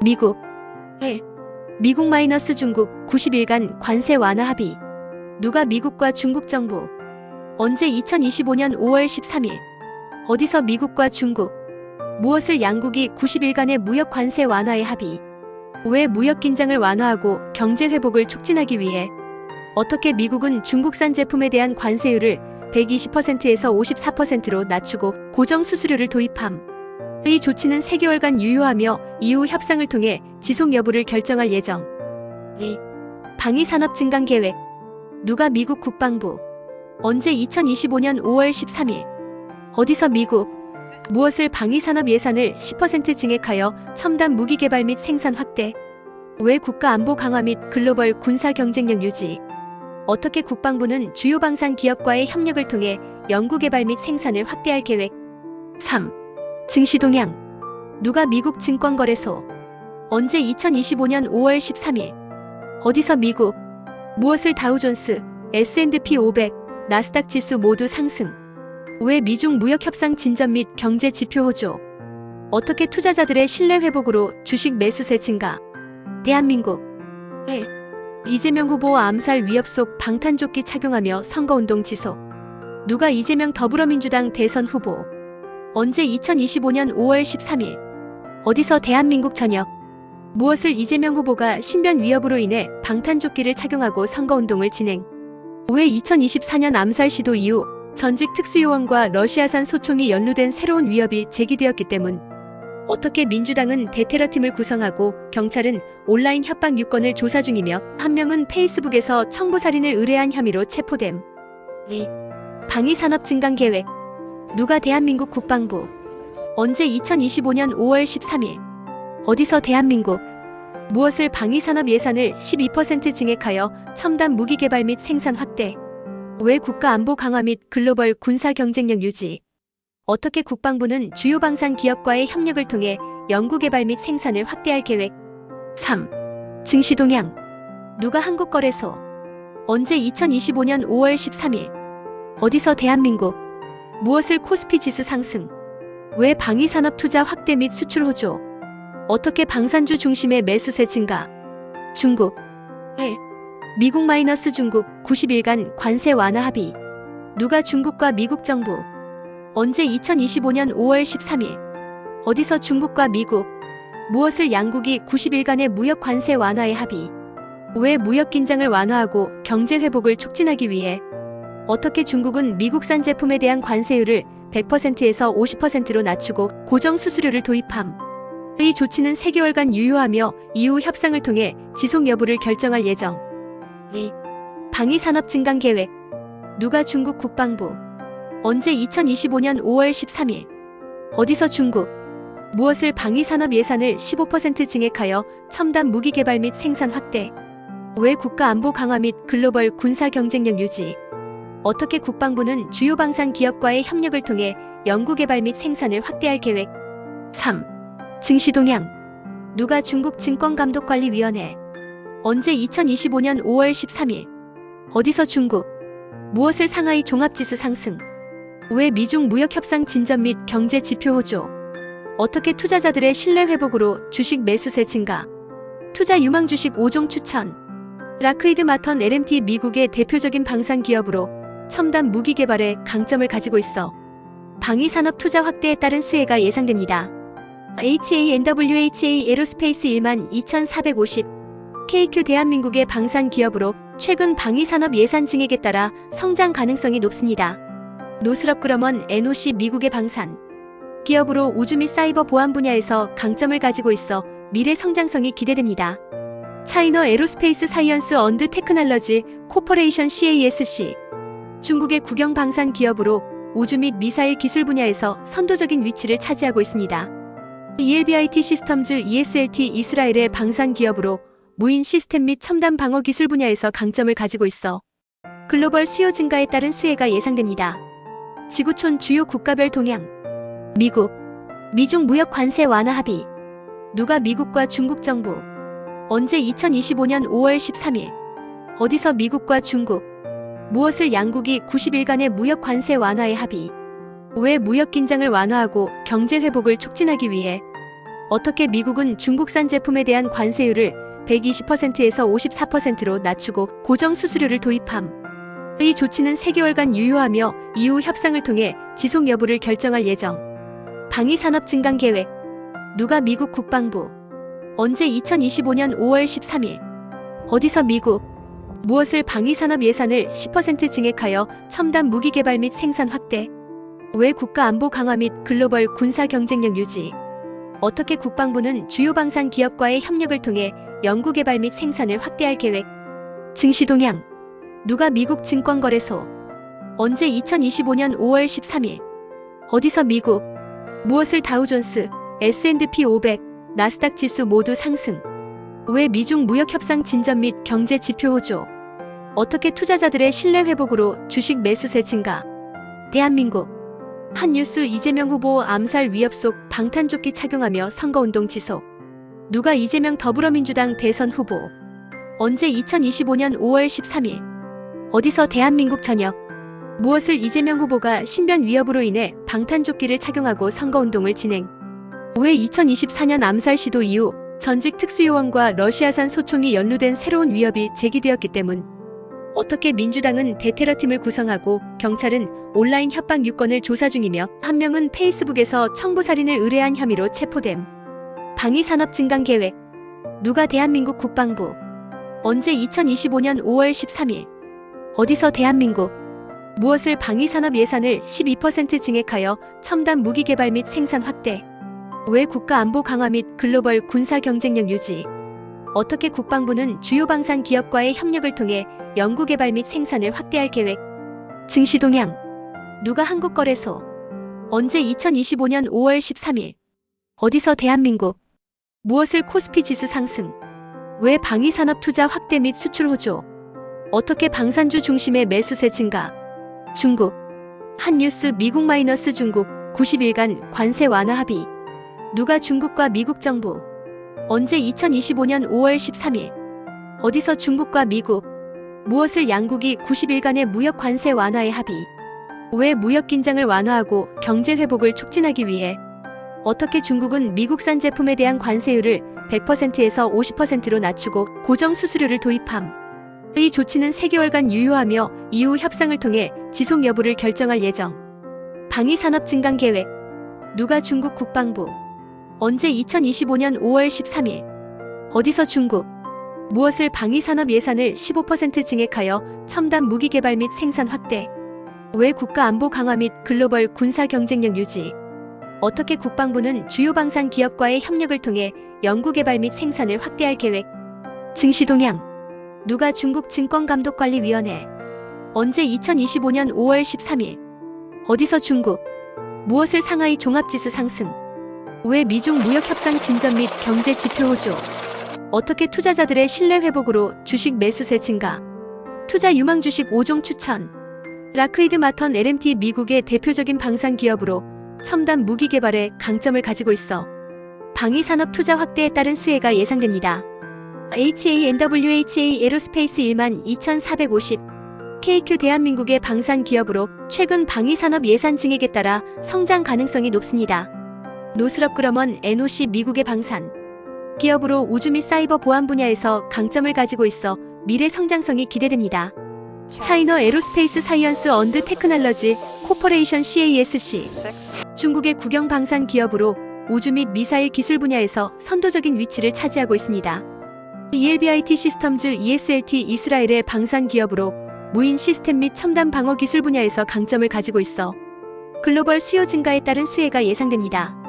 미국 1. 미국 마이너스 중국 90일간 관세 완화 합의. 누가 미국과 중국 정부. 언제 2025년 5월 13일. 어디서 미국과 중국. 무엇을 양국이 90일간의 무역 관세 완화에 합의. 왜 무역 긴장을 완화하고 경제 회복을 촉진하기 위해. 어떻게 미국은 중국산 제품에 대한 관세율을 120%에서 54%로 낮추고 고정 수수료를 도입함. 이 조치는 3개월간 유효하며 이후 협상을 통해 지속 여부를 결정할 예정. 2. 방위산업 증강 계획. 누가 미국 국방부. 언제 2025년 5월 13일. 어디서 미국. 무엇을 방위산업 예산을 10% 증액하여 첨단 무기 개발 및 생산 확대. 왜 국가 안보 강화 및 글로벌 군사 경쟁력 유지. 어떻게 국방부는 주요 방산 기업과의 협력을 통해 연구개발 및 생산을 확대할 계획. 3. 증시 동향. 누가 미국 증권거래소. 언제 2025년 5월 13일. 어디서 미국. 무엇을 다우존스, S&P 500, 나스닥 지수 모두 상승. 왜 미중 무역협상 진전 및 경제 지표 호조. 어떻게 투자자들의 신뢰 회복으로 주식 매수세 증가. 대한민국 1. 이재명 후보 암살 위협 속 방탄조끼 착용하며 선거운동 지속. 누가 이재명 더불어민주당 대선 후보. 언제 2025년 5월 13일. 어디서 대한민국 전역. 무엇을 이재명 후보가 신변 위협으로 인해 방탄조끼를 착용하고 선거운동을 진행. 왜 2024년 암살 시도 이후 전직 특수요원과 러시아산 소총이 연루된 새로운 위협이 제기되었기 때문. 어떻게 민주당은 대테러팀을 구성하고 경찰은 온라인 협박 유권을 조사 중이며 한 명은 페이스북에서 청부살인을 의뢰한 혐의로 체포됨. 2. 방위산업 증강 계획. 누가 대한민국 국방부. 언제 2025년 5월 13일. 어디서 대한민국. 무엇을 방위산업 예산을 12% 증액하여 첨단 무기 개발 및 생산 확대. 왜 국가 안보 강화 및 글로벌 군사 경쟁력 유지. 어떻게 국방부는 주요 방산 기업과의 협력을 통해 연구개발 및 생산을 확대할 계획. 3. 증시 동향. 누가 한국거래소. 언제 2025년 5월 13일. 어디서 대한민국. 무엇을 코스피 지수 상승. 왜 방위산업 투자 확대 및 수출 호조. 어떻게 방산주 중심의 매수세 증가. 중국 1. 미국 마이너스 중국 90일간 관세 완화 합의. 누가 중국과 미국 정부. 언제 2025년 5월 13일. 어디서 중국과 미국. 무엇을 양국이 90일간의 무역 관세 완화에 합의. 왜 무역 긴장을 완화하고 경제 회복을 촉진하기 위해. 어떻게 중국은 미국산 제품에 대한 관세율을 100%에서 50%로 낮추고 고정 수수료를 도입함. 이 조치는 3개월간 유효하며 이후 협상을 통해 지속 여부를 결정할 예정. 2. 방위산업 증강 계획. 누가 중국 국방부. 언제 2025년 5월 13일. 어디서 중국. 무엇을 방위산업 예산을 15% 증액하여 첨단 무기 개발 및 생산 확대. 왜 국가 안보 강화 및 글로벌 군사 경쟁력 유지. 어떻게 국방부는 주요 방산 기업과의 협력을 통해 연구개발 및 생산을 확대할 계획. 3. 증시 동향. 누가 중국 증권감독관리위원회. 언제 2025년 5월 13일. 어디서 중국. 무엇을 상하이 종합지수 상승. 왜 미중 무역협상 진전 및 경제 지표 호조. 어떻게 투자자들의 신뢰 회복으로 주식 매수세 증가. 투자 유망 주식 5종 추천. 락히드 마턴 LMT 미국의 대표적인 방산 기업으로 첨단 무기 개발에 강점을 가지고 있어 방위산업 투자 확대에 따른 수혜가 예상됩니다. HANWHA 에로스페이스 12,450. KQ 대한민국의 방산 기업으로 최근 방위산업 예산 증액에 따라 성장 가능성이 높습니다. 노스럽 그러먼 NOC 미국의 방산 기업으로 우주 및 사이버 보안 분야에서 강점을 가지고 있어 미래 성장성이 기대됩니다. 차이너 에로스페이스 사이언스 언드 테크놀러지 코퍼레이션 CASC. 중국의 국영 방산 기업으로 우주 및 미사일 기술 분야에서 선도적인 위치를 차지하고 있습니다. ELBIT 시스템즈 ESLT 이스라엘의 방산 기업으로 무인 시스템 및 첨단 방어 기술 분야에서 강점을 가지고 있어 글로벌 수요 증가에 따른 수혜가 예상됩니다. 지구촌 주요 국가별 동향. 미국. 미중 무역 관세 완화 합의. 누가 미국과 중국 정부. 언제 2025년 5월 13일. 어디서 미국과 중국. 무엇을 양국이 90일간의 무역 관세 완화에 합의. 왜 무역 긴장을 완화하고 경제 회복을 촉진하기 위해. 어떻게 미국은 중국산 제품에 대한 관세율을 120%에서 54%로 낮추고 고정 수수료를 도입함. 이 조치는 3개월간 유효하며 이후 협상을 통해 지속 여부를 결정할 예정. 방위산업 증강 계획. 누가 미국 국방부. 언제 2025년 5월 13일. 어디서 미국. 무엇을 방위산업 예산을 10% 증액하여 첨단 무기 개발 및 생산 확대. 왜 국가 안보 강화 및 글로벌 군사 경쟁력 유지. 어떻게 국방부는 주요 방산 기업과의 협력을 통해 연구 개발 및 생산을 확대할 계획. 증시 동향. 누가 미국 증권거래소. 언제 2025년 5월 13일. 어디서 미국. 무엇을 다우존스, S&P 500, 나스닥 지수 모두 상승. 왜 미중 무역협상 진전 및 경제 지표 호조. 어떻게 투자자들의 신뢰 회복으로 주식 매수세 증가. 대한민국. 한 뉴스 이재명 후보 암살 위협 속 방탄조끼 착용하며 선거운동 지속. 누가 이재명 더불어민주당 대선 후보. 언제 2025년 5월 13일. 어디서 대한민국 저녁. 무엇을 이재명 후보가 신변 위협으로 인해 방탄조끼를 착용하고 선거운동을 진행. 왜 2024년 암살 시도 이후 전직 특수요원과 러시아산 소총이 연루된 새로운 위협이 제기되었기 때문. 어떻게 민주당은 대테러팀을 구성하고 경찰은 온라인 협박 유권을 조사 중이며 한 명은 페이스북에서 청부살인을 의뢰한 혐의로 체포됨. 방위산업 증강 계획. 누가 대한민국 국방부. 언제 2025년 5월 13일. 어디서 대한민국. 무엇을 방위산업 예산을 12% 증액하여 첨단 무기 개발 및 생산 확대. 왜 국가 안보 강화 및 글로벌 군사 경쟁력 유지. 어떻게 국방부는 주요 방산 기업과의 협력을 통해 연구 개발 및 생산을 확대할 계획. 증시 동향. 누가 한국거래소. 언제 2025년 5월 13일. 어디서 대한민국. 무엇을 코스피 지수 상승. 왜 방위산업 투자 확대 및 수출 호조. 어떻게 방산주 중심의 매수세 증가. 중국. 한 뉴스 미국 마이너스 중국 90일간 관세 완화 합의. 누가 중국과 미국 정부. 언제 2025년 5월 13일. 어디서 중국과 미국. 무엇을 양국이 90일간의 무역 관세 완화에 합의. 왜 무역 긴장을 완화하고 경제 회복을 촉진하기 위해. 어떻게 중국은 미국산 제품에 대한 관세율을 100%에서 50%로 낮추고 고정 수수료를 도입함. 이 조치는 3개월간 유효하며 이후 협상을 통해 지속 여부를 결정할 예정. 방위산업 증강 계획. 누가 중국 국방부. 언제 2025년 5월 13일. 어디서 중국. 무엇을 방위산업 예산을 15% 증액하여 첨단 무기 개발 및 생산 확대. 왜 국가 안보 강화 및 글로벌 군사 경쟁력 유지. 어떻게 국방부는 주요 방산 기업과의 협력을 통해 연구 개발 및 생산을 확대할 계획. 증시 동향. 누가 중국 증권감독관리위원회. 언제 2025년 5월 13일. 어디서 중국. 무엇을 상하이 종합지수 상승. 왜 미중 무역협상 진전 및 경제 지표 호조. 어떻게 투자자들의 신뢰 회복으로 주식 매수세 증가. 투자 유망 주식 5종 추천. 락히드 마턴 LMT 미국의 대표적인 방산 기업으로 첨단 무기 개발에 강점을 가지고 있어 방위산업 투자 확대에 따른 수혜가 예상됩니다. HANWHA 에로스페이스 12,450. KQ 대한민국의 방산 기업으로 최근 방위산업 예산 증액에 따라 성장 가능성이 높습니다. 노스럽 그러먼 NOC 미국의 방산 기업으로 우주 및 사이버 보안 분야에서 강점을 가지고 있어 미래 성장성이 기대됩니다. 차이너 에로스페이스 사이언스 언드 테크놀로지 코퍼레이션 CASC. 중국의 국영 방산 기업으로 우주 및 미사일 기술 분야에서 선도적인 위치를 차지하고 있습니다. ELBIT 시스템즈 ESLT 이스라엘의 방산 기업으로 무인 시스템 및 첨단 방어 기술 분야에서 강점을 가지고 있어 글로벌 수요 증가에 따른 수혜가 예상됩니다.